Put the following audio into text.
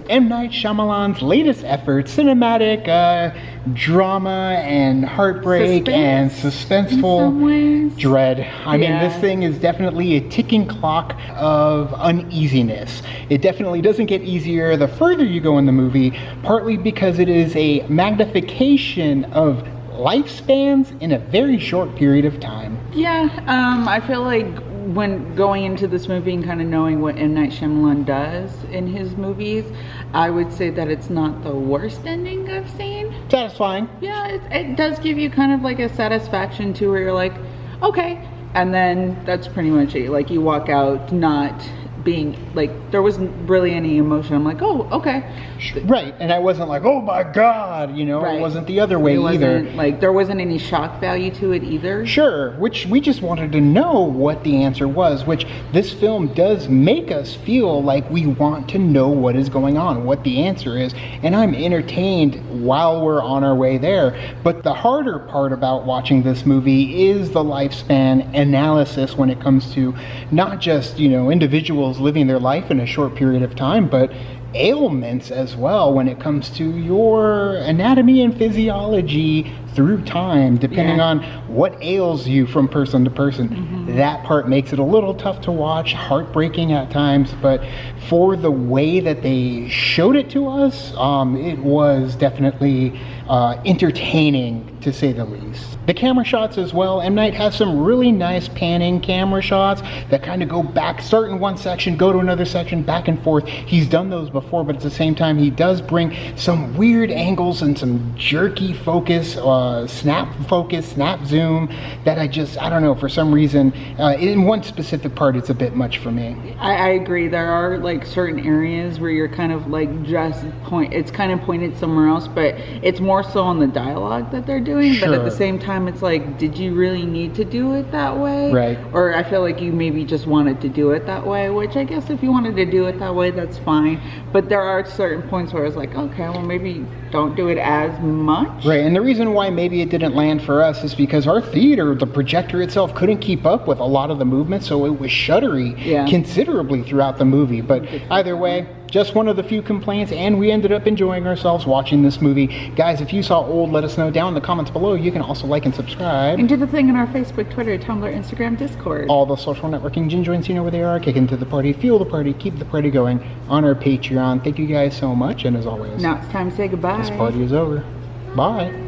M. Night Shyamalan's latest effort, cinematic drama and heartbreak and suspenseful dread. I mean, this thing is definitely a ticking clock of uneasiness. It definitely doesn't get easier the further you go in the movie, partly because it is a magnification of lifespans in a very short period of time. I feel like when going into this movie and kind of knowing what M. Night Shyamalan does in his movies, I would say that it's not the worst ending I've seen. Satisfying. Yeah, it does give you kind of like a satisfaction too, where you're like, okay, and then that's pretty much it. Like, you walk out not being like, there wasn't really any emotion. I'm like, oh, okay. Right, and I wasn't like, oh my god, you know, It wasn't the other way either. Like, there wasn't any shock value to it either. Sure, which we just wanted to know what the answer was, which this film does make us feel like we want to know what is going on, what the answer is, and I'm entertained while we're on our way there. But the harder part about watching this movie is the lifespan analysis when it comes to not just, you know, individuals living their life in a short period of time, but ailments as well when it comes to your anatomy and physiology through time, depending on what ails you from person to person. That part makes it a little tough to watch, heartbreaking at times, but for the way that they showed it to us, it was definitely entertaining, to say the least. The camera shots as well. M. Night has some really nice panning camera shots that kind of go back, start in one section, go to another section, back and forth. He's done those before, but at the same time, he does bring some weird angles and some jerky focus, snap zoom, that I don't know, for some reason, in one specific part, it's a bit much for me. I agree. There are like certain areas where you're kind of like it's kind of pointed somewhere else, but it's more so on the dialogue that they're doing. But at the same time, it's like, did you really need to do it that way? Right. Or I feel like you maybe just wanted to do it that way, which I guess if you wanted to do it that way, that's fine. But there are certain points where it's like, okay, well, maybe don't do it as much. Right, and the reason why maybe it didn't land for us is because our theater, the projector itself, couldn't keep up with a lot of the movement, so it was shuddery considerably throughout the movie. But either way, just one of the few complaints, and we ended up enjoying ourselves watching this movie. Guys, if you saw Old, let us know down in the comments below. You can also like and subscribe. And do the thing in our Facebook, Twitter, Tumblr, Instagram, Discord. All the social networking gin joints, you know where they are. Kick into the party, fuel the party, keep the party going on our Patreon. Thank you guys so much, and as always, now it's time to say goodbye. This party is over. Bye.